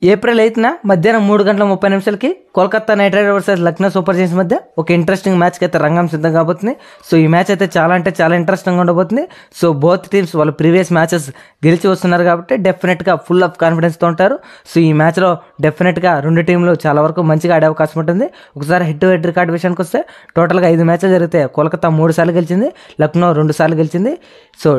April 8న మధ్యాహ్నం 3:30 Kolkata night riders versus Lucknow Super Giants మధ్య ఒక ఇంట్రెస్టింగ్ మ్యాచ్కి అయితే రంగం సిద్ధం కాబోతుంది. సో ఈ మ్యాచ్ అయితే చాలా అంటే చాలా ఇంట్రెస్టింగ్గా ఉండబోతుంది. సో బోత్ టీమ్స్ వాళ్ళు ప్రీవియస్ మ్యాచెస్ గెలిచి వస్తున్నారు కాబట్టి డెఫినెట్గా ఫుల్ ఆఫ్ కాన్ఫిడెన్స్తో ఉంటారు. సో ఈ మ్యాచ్లో డెఫినెట్గా రెండు టీంలు చాలా వరకు మంచిగా ఆడే అవకాశం ఉంటుంది. ఒకసారి హెడ్ టు హెడ్ రికార్డ్ విషయానికి వస్తే టోటల్గా 5 మ్యాచ్లు జరిగితే కోల్కతా 3 సార్లు గెలిచింది, లక్నో 2 సార్లు గెలిచింది. సో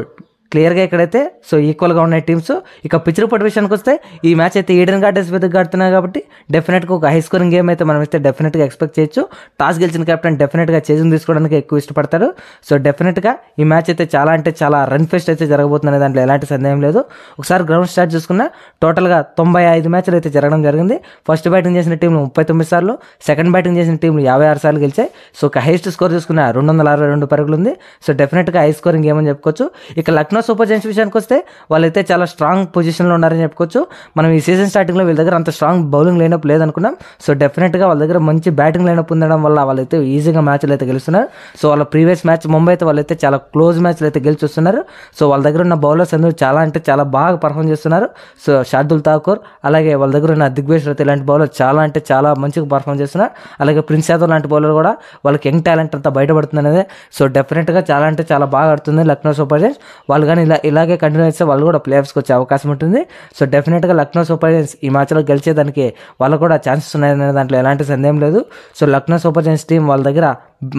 క్లియర్గా ఇక్కడైతే సో ఈక్వల్గా ఉన్నాయి టీమ్స్. ఇక పిచ్ రిపోర్ట్ విషయానికి వస్తే ఈ మ్యాచ్ అయితే ఈడెన్ గార్డెన్స్ మీద ఆడుతున్నాయి కాబట్టి డెఫినెట్గా ఒక హై స్కోరింగ్ గేమ్ అయితే మనం అయితే డెఫినెట్గా ఎక్స్పెక్ట్ చేయొచ్చు. టాస్ గెలిచిన కెప్టెన్ డెఫినెట్గా చేజింగ్ తీసుకోవడానికి ఎక్కువ ఇష్టపడతారు. సో డెఫినెట్గా ఈ మ్యాచ్ అయితే చాలా అంటే చాలా రన్ ఫెస్ట్ అయితే జరగబోతుంది, దాంట్లో ఎలాంటి సందేహం లేదు. ఒకసారి గ్రౌండ్ స్టార్ట్ చూసుకున్నా టోటల్గా 95 మ్యాచ్లు అయితే జరగడం జరిగింది. ఫస్ట్ బ్యాటింగ్ చేసిన టీంలు 39 సార్లు, సెకండ్ బ్యాటింగ్ చేసిన టీంలు 56 సార్లు గెలిచాయి. సో ఒక హైయెస్ట్ స్కోర్ చూసుకున్న 262 పరుగులు ఉంది. సో డెఫినెట్గా హై స్కోరింగ్ గేమ్ అని చెప్పుకోవచ్చు. ఇక లక్నో సూపర్ జైంట్స్ విషయానికి వస్తే వాళ్ళైతే చాలా స్ట్రాంగ్ పొజిషన్లో ఉన్నారని చెప్పుకోవచ్చు. మనం ఈ సీజన్ స్టార్టింగ్లో వీళ్ళ దగ్గర అంత స్ట్రాంగ్ బౌలింగ్ లైనప్ లేదనుకున్నాం. సో డెఫినెట్గా వాళ్ళ దగ్గర మంచి బ్యాటింగ్ లైనప్ ఉండడం వల్ల వాళ్ళైతే ఈజీగా మ్యాచ్లు అయితే గెలుస్తున్నారు. సో వాళ్ళ ప్రీవియస్ మ్యాచ్ ముంబై అయితే వాళ్ళైతే చాలా క్లోజ్ మ్యాచ్లు అయితే గెలిచి వస్తున్నారు. సో వాళ్ళ దగ్గర ఉన్న బౌలర్స్ అందరూ చాలా అంటే చాలా బాగా పర్ఫామ్ చేస్తున్నారు. సో షార్దుల్ ఠాకూర్ అలాగే వాళ్ళ దగ్గర ఉన్న దిగ్వేష్ రతి ఇలాంటి బౌలర్ చాలా అంటే చాలా మంచిగా పర్ఫామ్ చేస్తున్నారు. అలాగే ప్రిన్స్ యాదవ్ లాంటి బౌలర్ కూడా వాళ్ళకి యంగ్ టాలెంట్ అంతా బయటపడుతుంది అనేది. సో డెఫినెట్గా చాలా అంటే చాలా బాగా ఆడుతుంది లక్నో సూపర్ జైంట్స్. వాళ్ళు కానీ ఇలాగే కంటిన్యూ చేస్తే వాళ్ళు కూడా ప్లే ఆఫ్స్కి వచ్చే అవకాశం ఉంటుంది. సో డెఫినెట్గా లక్నో సూపర్ జైంట్స్ ఈ మ్యాచ్లో గెలిచేదానికి వాళ్ళు కూడా ఛాన్సెస్ ఉన్నాయనే దాంట్లో ఎలాంటి సందేహం లేదు. So Lucknow Super Giants team వాళ్ళ దగ్గర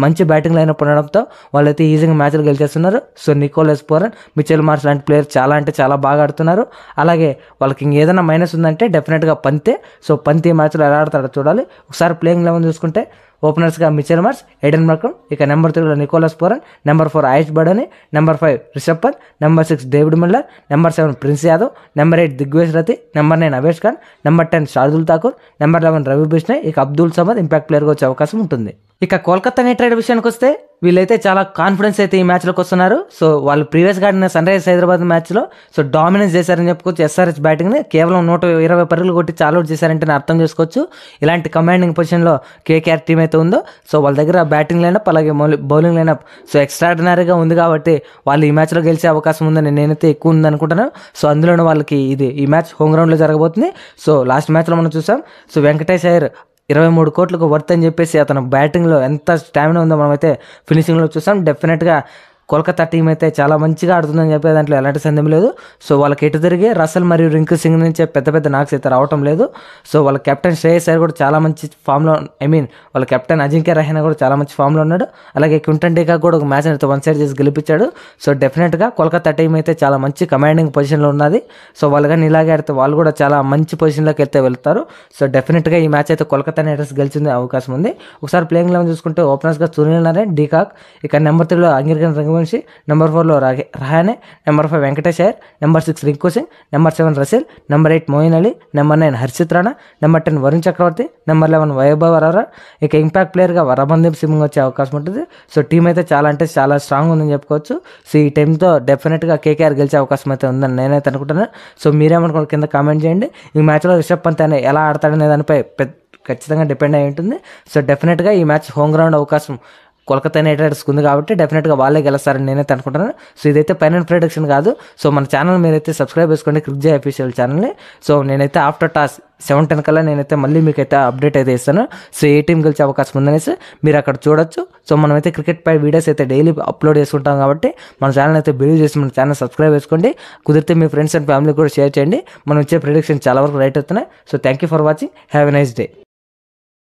మంచి బ్యాటింగ్ లైనప్ ఉండడంతో వాళ్ళైతే ఈజీగా మ్యాచ్లు గెలిచేస్తున్నారు. So Nicholas Pooran, Mitchell Marsh లాంటి ప్లేయర్ చాలా అంటే చాలా బాగా ఆడుతున్నారు. అలాగే వాళ్ళకి ఇంకేదైనా మైనస్ ఉందంటే డెఫినెట్గా పంతే. సో పంత్ ఈ మ్యాచ్లో ఎలా ఆడతాడో చూడాలి. ఒకసారి ప్లేయింగ్ 11 చూసుకుంటే ఓపెనర్స్గా మిచెల్ మార్ష్, ఎడెన్ మార్కమ్, ఇక నెంబర్ 3లో Nicholas Pooran, number 4 Ayush Badoni, number 5 Rishabh Pant, number 6 David Miller, number 7 Prince Yadav, number 8 Digvesh Rathi, number 9 Avesh Khan, number 10 Shardul Thakur, number 11 Ravi Bishnoi, ఇక అబ్దుల్ సమద్ ఇంపాక్ట్ ప్లేయర్గా వచ్చే అవకాశం ఉంటుంది. ఇక కోల్కతా నైట్ రైడర్ విషయానికి వస్తే వీళ్ళైతే చాలా కాన్ఫిడెన్స్ అయితే ఈ మ్యాచ్లోకి వస్తున్నారు. సో వాళ్ళు ప్రీవియస్గా ఆడిన సన్ రైజర్స్ హైదరాబాద్ మ్యాచ్లో సో డామినెన్స్ చేశారని చెప్పుకోవచ్చు. ఎస్ఆర్హెచ్ బ్యాటింగ్ని కేవలం 120 పరుగులు కొట్టి చాలా అవుట్ చేశారంటే అర్థం చేసుకోవచ్చు ఇలాంటి కమాండింగ్ పొజిషన్లో కేకేఆర్ టీం అయితే ఉందో. సో వాళ్ళ దగ్గర బ్యాటింగ్ లైనప్ అలాగే బౌలింగ్ లైనప్ సో ఎక్స్ట్రాడినరీగా ఉంది కాబట్టి వాళ్ళు ఈ మ్యాచ్లో గెలిచే అవకాశం ఉందని నేనైతే ఎక్కువ ఉందనుకుంటున్నాను. సో అందులోనే వాళ్ళకి ఈ మ్యాచ్ హోమ్ గ్రౌండ్లో జరగబోతుంది. సో లాస్ట్ మ్యాచ్లో మనం చూసాం. సో వెంకటేష్ అయ్యర్ 23 కోట్లకు వర్త్ అని చెప్పేసి అతను బ్యాటింగ్లో ఎంత స్టామినా ఉందో మనమైతే ఫినిషింగ్లో చూసాం. డెఫినెట్గా కోల్కతా టీం అయితే చాలా మంచిగా ఆడుతుందని చెప్పే దాంట్లో ఎలాంటి సందేహం లేదు. సో వాళ్ళకి ఎటు తిరిగి రసల్ మరియు రింకు సింగ్ నుంచే పెద్ద పెద్ద నాక్స్ అయితే రావటం లేదు. సో వాళ్ళ కెప్టెన్ శ్రేయస్ అయ్యర్ కూడా చాలా మంచి ఫామ్లో వాళ్ళ కెప్టెన్ అజింక్య రహానే కూడా చాలా మంచి ఫామ్లో ఉన్నాడు. అలాగే క్వింటన్ డీకా కూడా ఒక మ్యాచ్ అయితే 1 సైడ్ చేసి గెలిపించాడు. సో డెఫినెట్గా కోల్కతా టీం అయితే చాలా మంచి కమాండింగ్ పొజిషన్లో ఉన్నది. సో వాళ్ళు కానీ ఇలాగే ఆడితే వాళ్ళు కూడా చాలా మంచి పొజిషన్లోకి అయితే వెళ్తారు. సో డెఫినెట్గా ఈ మ్యాచ్ అయితే కోల్కతా నైట్ రైడర్స్ గెలిచిందే అవకాశం ఉంది. ఒకసారి ప్లేయింగ్ 11 చూసుకుంటే ఓపెనర్స్గా సునీల్ నారాయణ్, డీకాక్, ఇక నెంబర్ 3లో అంగిర్గన్ రంగవంశీ, నెంబర్ 4లో Rahane, number 5 Venkatesh Iyer, number 6 Rinku Singh, number 7 Russell, number 8 Moeen Ali, number 9 Harshit Rana, number 10 Varun Chakravarthy, number 11 Vaibhav Arora, ఇక ఇంపాక్ట్ ప్లేయర్గా రమన్దీప్ సింగ్ వచ్చే అవకాశం ఉంటుంది. సో టీం అయితే చాలా అంటే చాలా స్ట్రాంగ్ ఉందని చెప్పుకోవచ్చు. సో ఈ టీంతో డెఫినెట్గా కేకేఆర్ గెలిచే అవకాశం అయితే ఉందని నేనైతే అనుకుంటున్నాను. సో మీరేమనుకోండి కింద కామెంట్ చేయండి. ఈ మ్యాచ్లో రిషబ్ పంత్ ఎలా ఆడతాడనే దానిపై ఖచ్చితంగా డిపెండ్ అయి ఉంటుంది. సో డెఫినెట్గా ఈ మ్యాచ్ హోమ్ గ్రౌండ్ అవకాశం కోల్కతా నైట్ రైడర్స్కి ఉంది కాబట్టి డెఫినెట్గా వాళ్ళే గెలుస్తారని నేనైతే అనుకుంటున్నాను. సో ఇదైతే ఫైనల్ ప్రెడిక్షన్ కాదు. సో మన ఛానల్ మీరైతే సబ్స్క్రైబ్ చేసుకోండి, క్రిక్జే అఫీషియల్ ఛానల్ని. సో నేనైతే ఆఫ్టర్ టాస్ 7:10 కల్లా నేనైతే మళ్ళీ మీకైతే అప్డేట్ అయితే ఇస్తాను. సో ఏ టీం గెలిచే అవకాశం ఉందనేసి మీరు అక్కడ చూడొచ్చు. సో మనమైతే క్రికెట్ పై వీడియోస్ అయితే డైలీ అప్లోడ్ చేసుకుంటాం కాబట్టి మన ఛానల్ అయితే బిలీవ్ చేసి మన ఛానల్ సబ్స్క్రైబ్ చేసుకోండి. కుదిరితే మీ ఫ్రెండ్స్ అండ్ ఫ్యామిలీ కూడా షేర్ చేయండి. మనం ఇచ్చే ప్రెడిక్షన్ చాలా వరకు రైట్ అవుతున్నాయి. So thank you for watching. Have a nice day.